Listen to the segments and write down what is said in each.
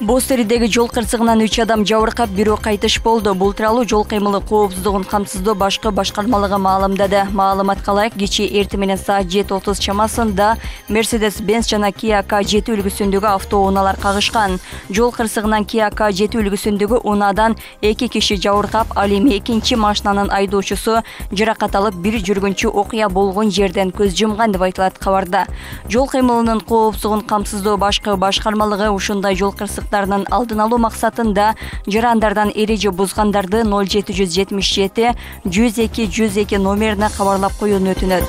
Боз теридеги жол кырсыгынан 3 адам жабыркап, бирөө кайтыш болду. Бул тууралуу жол кыймылы коопсуздугун камсыздоо башкы башкармалыгы маалымдады. Маалыматка ылайык, кечээ эртең менен саат 7:30 чамасында Mercedes-Benz жана Kia K7 үлгүсүндөгү автоунаалар кагышкан. Жол кырсыгынан Kia K7 үлгүсүндөгү унаадан 2 киши жабыркап, ал эми экинчи машинанын айдоочусу жаракат алып, бир жүргүнчү окуя болгон жерден көз жумган деп айтылат кабарда. Жол кыймылынын коопсуздугун камсыздоо башкы башкармалыгы ушундай жол кырсыктарынын алдын алуу максатында жарандардан эреже бузгандарды 0777 102 102 номерине кабарлап коюуну өтүнөт.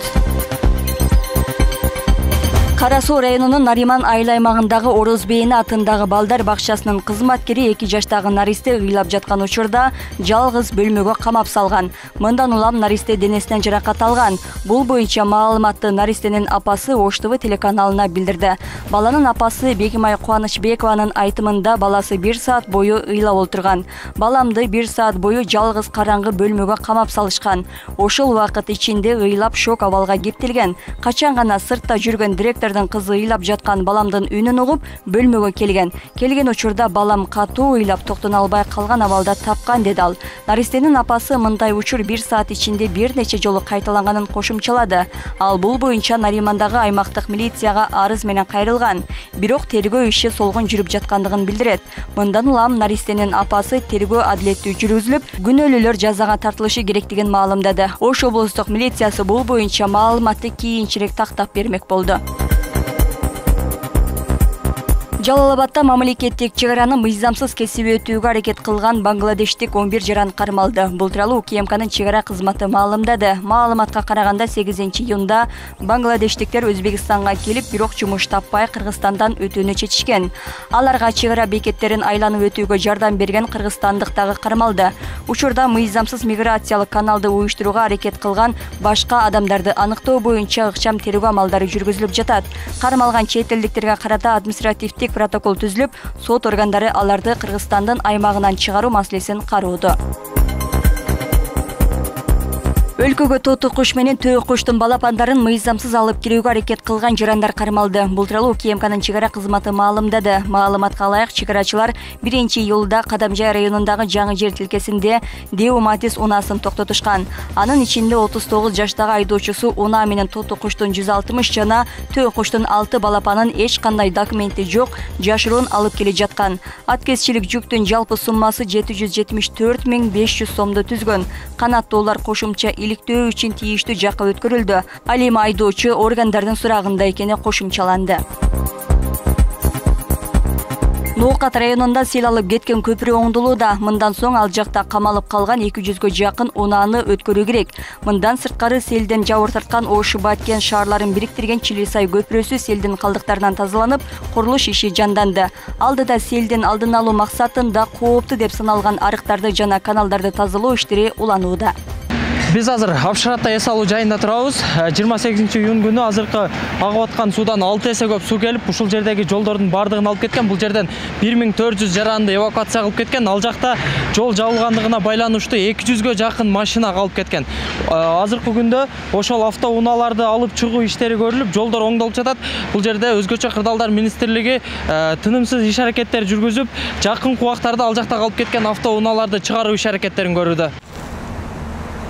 Кара Суу районунун Нариман айыл аймагындагы Ороз Бейни атындагы балдар бакчасынын кызматкери 2 жаштагы наристе ыйлап жаткан учурда жалгыз бөлмөгө камап салган. Мындан улам наристе денесинен жаракат алган. Бул боюнча маалыматты наристенин апасы Ош ТВ телеканалына билдирди. Баланын апасы Бекимай Кубанычбекованын айтымында баласы 1 саат бою ыйлап отурган. Баламды 1 саат бою жалгыз караңгы бөлмөгө камап салышкан. Ошол убакыт ичинде ыйлап шок абалга кептелген. Качан гана сыртта жүргөн директор кызы ыйлап жаткан баламдын үнүн угуп бөлмөгө келген. Келген учурда балам катуу ыйлап токтоно албай калган абалда тапкан, деди ал. Наристенин апасы мындай учур 1 саат ичинде бир нече жолу кайталанганын кошумчалады. Ал бул боюнча Наримандагы аймактык милицияга арыз менен кайрылган. Бирок тергөө иши солгон жүрүп жаткандыгын билдирет. Мындан улам наристенин апасы тергөө адилеттүү жүргүзүлүп, күнөөлүүлөр жазага тартылышы керектигин маалымдады. Ош облустук милициясы бул боюнча маалыматты кийинчерээк тактап бермек болду. Жалал-Абадта мамлекеттик чек-араны мыйзамсыз кесип өтүүгө аракет кылган бангладештик 11 жаран кармалды. Бул тууралуу УКМКнын чек-ара кызматы маалымдады. Маалыматка караганда 8-июнда бангладештиктер Өзбекстанга келип, бирок жумуш таппай Кыргызстандан өтүүнү чечишкен. Аларга чек-ара бекеттерин айланып өтүүгө жардам берген кыргызстандык дагы кармалды. Учурда мыйзамсыз миграциялык каналды уюштурууга аракет кылган башка адамдарды аныктоо боюнча ыкчам тергөө амалдары жүргүзүлүп жатат. Кармалган чет элдиктерге карата административдик протокол түзүлүп, сот органдары аларды Кыргызстандын аймагынан чыгаруу маселесин кароодо. Өлкөгө тоту куш менен төө куштун балапандарын мыйзамсыз алып кирүүгө аракет кылган жарандар кармалды. Бул тууралуу УКМКнын чек-ара кызматы маалымдады. Маалыматка ылайык, чек-арачылар 1-июлда Кадамжай районундагы жаңы жер тилкесинде Деу Матис унаасын токтотушкан. Анын ичинде 39 жаштагы айдоочусу унаа менен тоту куштун 160 жана төө куштун 6 балапанын эч кандай документи жок жашыруун алып келе жаткан. Аткезчилик жүктүн жалпы суммасы 774 500 сомду түзгөн. Канаттуулар кошумча иликтөө үчүн тийиштүү жакка өткөрүлдү. Ал эми айдоочу органдардын сурагында экени кошумчаланды. Ноокат районунда сел алып кеткен көпүрө оңдулууда. Мындан соң ал жакта камалып калган 200гө жакын унааны өткөрүү керек. Мындан сырткары селден жабыр тарткан Ош Баткен шаарларын бириктирген Чилисай көпүрөсү селдин калдыктарынан тазаланып, курулуш иши жанданды. Алдыда селдин алдын алуу максатында кооптуу деп саналган арыктарды жана каналдарды тазалоо иштери уланууда. Biz азыр Апшыратта эс алуу жайында турабыз. 28-июнь күнү азыркы агып аткан суудан 6 эсе көп суу келип, ушул жердеги жолдордун бардыгын алып кеткен. Бул жерден 1400 жаранды эвакуация кылып кеткен. Ал жакта жол жабылгандыгына байланыштуу 200гө жакын машина калып кеткен. Азыркы күндө ошол автоунааларды алып чыгуу иштери көрүлүп, жолдор оңдолуп жатат. Бул жерде өзгөчө кырдаалдар министрлиги тынымсыз иш аракеттер жүргүзүп, жакын убактарда ал жакта калып кеткен автоунааларды чыгаруу иш аракеттерин көрүүдө.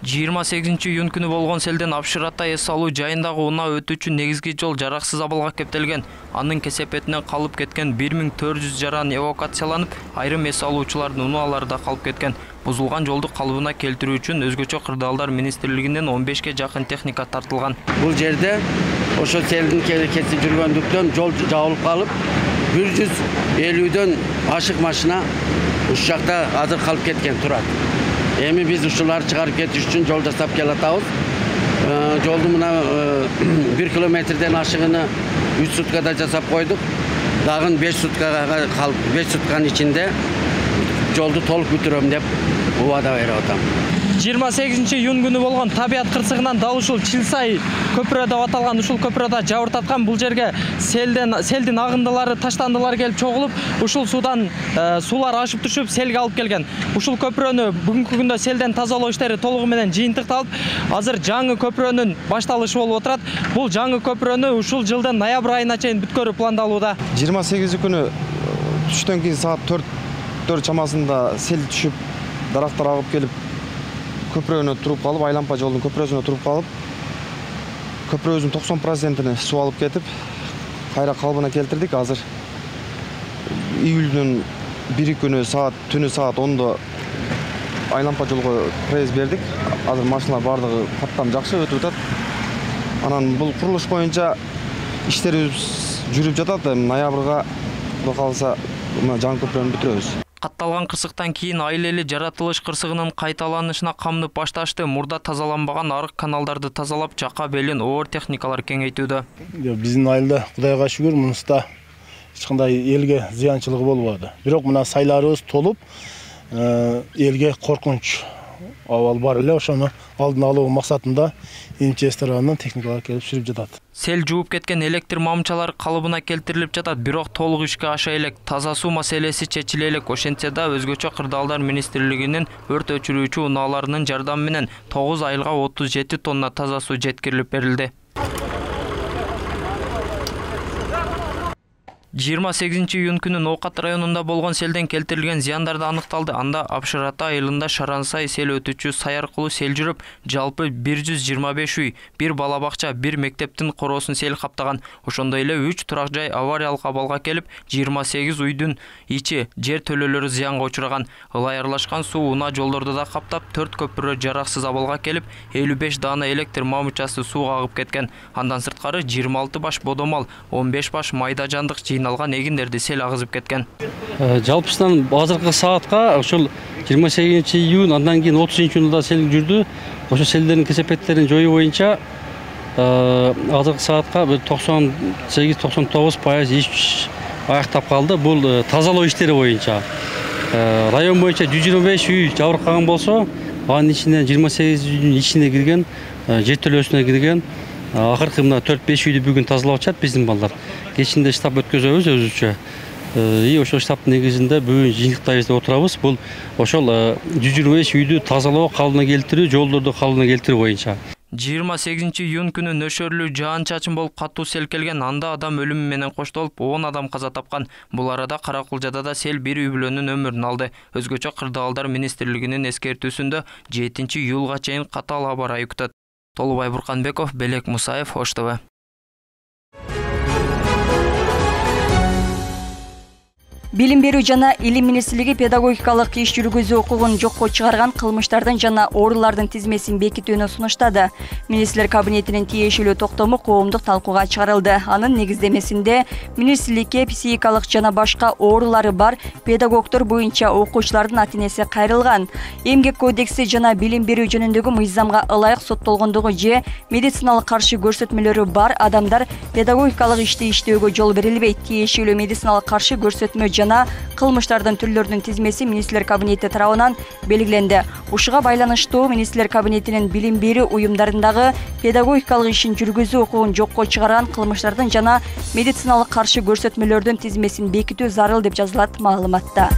28-июнь күнү болгон селден Апшыратта эс алуу жайындагы унаа өтүүчү негизги жол жараксыз абалга кептелген. Анын кесепетинен калып кеткен 1400 жаран эвакуацияланып, айрым эс алуучулардын унаалары да калып кеткен. Бузулган жолду калыбына келтирүү үчүн өзгөчө кырдаалдар министрлигинен 15ге жакын техника тартылган. Бул жерде ошо селдин кесип жүргөндүктөн жол жабылып калып, 150дөн ашык машина ушул жакта азыр калып кеткен турат. Эми биз ушуларды чыгарып кетиш үчүн жол жасап келатабыз. Жолду мына 1 километрден ашыгыны 3 суткада жасап койдук. Дагы 5 суткага калып, 5 сутканын ичинде жолду толук бүтүрөм деп убада берип атам. 28-июнь күнү болгон табият кырсыгынан дал ушул Чилсай көпүрө деп аталган ушул көпүрөдө жабыртаткан бул жерге селдин агындылары, таштандылар келип чогулуп, ушул судан суулар ашып түшүп, селге алып келген. Ушул көпүрөнү бүгүнкү күндө селден тазалоо иштери толугу менен жыйынтыкталып, азыр жаңы көпүрөнүн башталышы болуп отурат. Бул жаңы көпүрөнү ушул жылдын ноябрь айына чейин бүткөрүү пландалууда. 28 күнү түштөн кийин саат 4 чамасында сел түшүп, дарактар агып келип, көпүрөнү туруп калып, Айлампа жолдун көпүрөсүнө туруп калып, көпүрөбүздүн 90%-ини суу алып кетип, кайра калыбына келтирдик. Азыр июлдун 1 күнү түнү саат 10-да Айлампа жолго пресс бердик. Азыр машиналар бардыгы каттам жакшы өтүп атат. Анан бул курулуш боюнча иштерибиз жүрүп жатат. Ноябрга Кудай кааласа жаңы көпүрөнү бүтүрөбүз. Катталган кырсыктан кийин айыл эли жаратылыш кырсыгынын кайталанышына камынып башташты. Мурда тазаланбаган арык каналдарды тазалап, жака белин оор техникалар кеңейтүүдө. Биздин айылда Кудайга шүгүр, мунуста эч кандай элге зыянчылыгы болбоду. Бирок мына сайларыбыз толуп, элге коркунч абал бар эле. Ошону алдын алуу максатында МЧС тарабынан техникалар келип сүрүп жатат. Сел жууп кеткен электр мамчалары калыбына келтирилип жатат, бирок толук ишке аша элек. Таза суу маселеси чечиле элек. Ошентсе да өзгөчө Кырдаалдар министрлигинин өрт өчүрүүчү унааларынын жардамы менен 9 айылга 37 тонна таза суу жеткирилип берилди. 28-июнь күнү Ноокат районунда болгон селден келтирилген зыяндарды аныкталды. Анда Абшырата айылында Шарансай сел өтүүчү сай аркылуу сел жүрүп, жалпы 125 үй, 1 бала бакча, 1 мектептин короосун сел каптаган. Ошондой эле 3 турак жай авариялык абалга келип, 28 үйдүн ичи жер төлөлөрү зыянга учураган. Ылай аралашкан суу унаа жолдорду да каптап, 4 көпүрө жараксыз абалга келип, 55 даана электр мамычасы сууга агып кеткен. Андан сырткары 26 баш бодомал, 15 баш майда жандык алган эгиндерди сел агызып кеткен. Жалпысынан азыркы саатка ошол 28-июнь, андан кийин 30-июнда сел жүрдү. Ошо селдердин кесепеттерин жоюу боюнча азыркы саатка 98-99% иш аяктап калды. Бул тазалоо иштери боюнча. Район боюнча 125 үй жабыркаган болсо, анын ичинен 28 үйдүн ичине кирген, жер төлөөсүнө кирген. Акыркы мына 4-5 үйдү бүгүн тазалап атат биздин балдар. Кечинде штаб өткөзөбүз өзүчө. Ошол штабтын негизинде бүгүн жыйынтыктайбыз деп отурабыз. Бул ошол 125 үйдү тазалоо, калыбына келтирүү, жолдорду калыбына келтирүү боюнча. 28-июнь күнү нөшөрлүү жаан-чачын болуп катуу сел келген. Анда адам өлүмү менен коштолуп, 10 адам каза тапкан. Бул арада Каракулжада да сел 1 үй бүлөнүн өмүрүн алды. Өзгөчө Кырдаалдар министрлигинин эскертүүсүндө 7-июлга чейин катаал аба ырайы күтөт. Толубай Бурканбеков, Белек Мусаев, Ош ТВ. Билим берүү жана илим министрлиги педагогикалык иш жүргүзүү укугун жокко чыгарган кылмыштардын жана оорулардын тизмесин бекитүүнү сунуштады. Министрлер кабинетинин тиешелүү токтому коомдук талкууга чыгарылды. Анын негиздемесинде министрликке психикалык жана башка оорулары бар педагогдор боюнча окуучулардын ата-энеси кайрылган. Эмгек кодекси жана билим берүү жөнүндөгү мыйзамга ылайык соттолгондугу же медициналык каршы көрсөтмөлөрү бар адамдар педагогикалык ишти иштөөгө жол берилбейт. Тиешелүү медициналык каршы көрсөтмө жана кылмыштардын түрлөрүнүн тизмеси министрлер кабинети тарабынан белгиленди. Ушуга байланыштуу министрлер кабинетинин билим берүү уюмдарындагы педагогикалык ишин жүргүзүү укугун жокко чыгарган кылмыштардын жана медициналык каршы көрсөтмөлөрдүн тизмесин бекитүү зарыл деп жазылат маалыматта.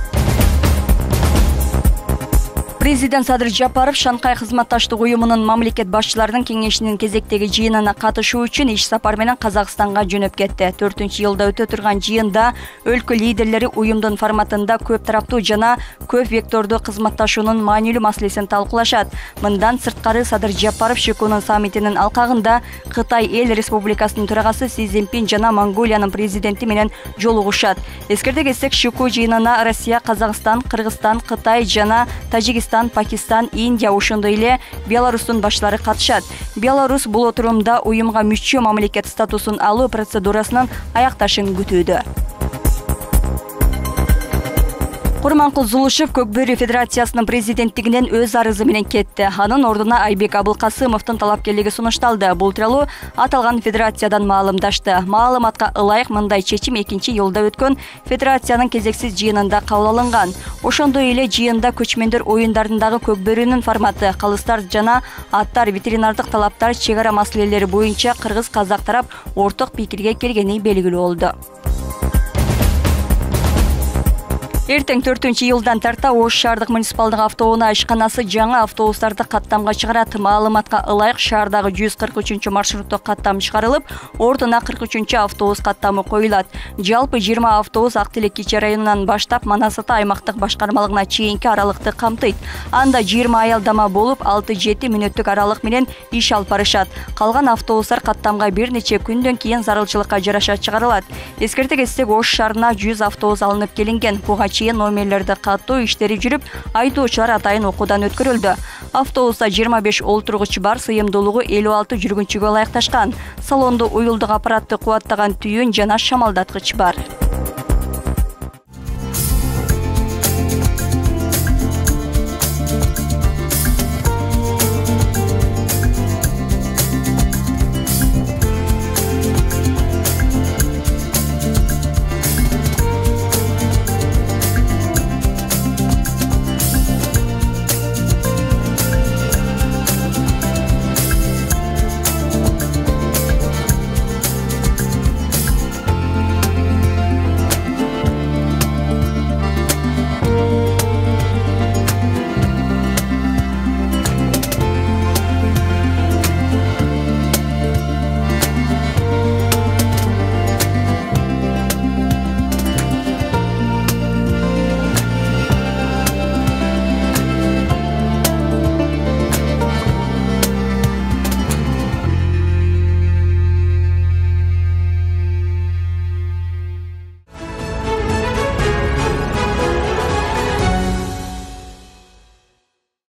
Президент Садыр Жапаров Шанхай кызматташтык уюмунун мамлекет башчыларынын кеңешинин кезектеги жыйынына катышуу үчүн иш сапар менен Казакстанга жөнөп кетти. 4-жылда өтө турган жыйында өлкө лидерлери уюмдун форматында көп тараптуу жана көп вектордуу кызматташуунун маанилүү маселесин талкуулашат. Мындан сырткары Садыр Жапаров Шекунун саммитинин алкагында Кытай эл республикасынын төрагасы Си Цзиньпин жана Монголиянын президенти менен жолугушат. Эскерте кетсек, Шеку жыйынына Россия, Казакстан, Кыргызстан, Кытай жана Тажикстан, Пакистан, Индия, ошондой эле Беларустун башчылары катышат. Беларус бул отурумда уюмга мүчө мамлекет статусун алуу процедурасынын аякташын күтүүдө. Курманкул Зулушев Көк Бөрү Федерациясынын президенттигинен өз арызы менен кетти. Анын ордуна Айбек Абылкасымовдун талапкерлиги сунушталды. Бул тууралуу аталган федерациядан маалымдашты. Маалыматка ылайык мындай чечим 2-жылда өткөн федерациянын кезексиз жыйынында кабыл алынган. Ошондой эле жыйында көчмөндөр оюндарындагы Көк Бөрүнүн форматы, калыстар жана аттар, ветеринардык талаптар, чек ара маселелери боюнча кыргыз-казак тарап орток пикирге келгени белгилүү болду. Эртең 4-июлдан тарта Ош шаардык муниципалдык автоунаа ишканасы жаңы автобустарды каттамга чыгарат. Маалыматка ылайык шаардагы 143 маршруттук каттам чыгарылып, ордуна 43 автобус каттамы коюлат. Жалпы 20 автобус Ак Тилек кичи районунан баштап Манас Ата аймактык башкармалыгына чейинки аралыкты камтыйт. Анда 20 аялдама болуп, 6-7 мүнөттүк аралык менен иш алып барышат. Калган автобустар каттамга бир нече күндөн кийин зарылчылыкка жараша чыгарылат. Эскерте кетсек, Ош шаарына 100 автобус алынып келинген. Номерлерди каттоо иштери жүрүп, айдоочулар атайын окуудан өткөрүлдү. Автобуста 25 олтургучу бар, сыйымдуулугу 56 жүргүнчүгө ылайыкташкан. Салондо уюлдук аппаратты кубаттаган түйүн жана шамалдаткыч бар.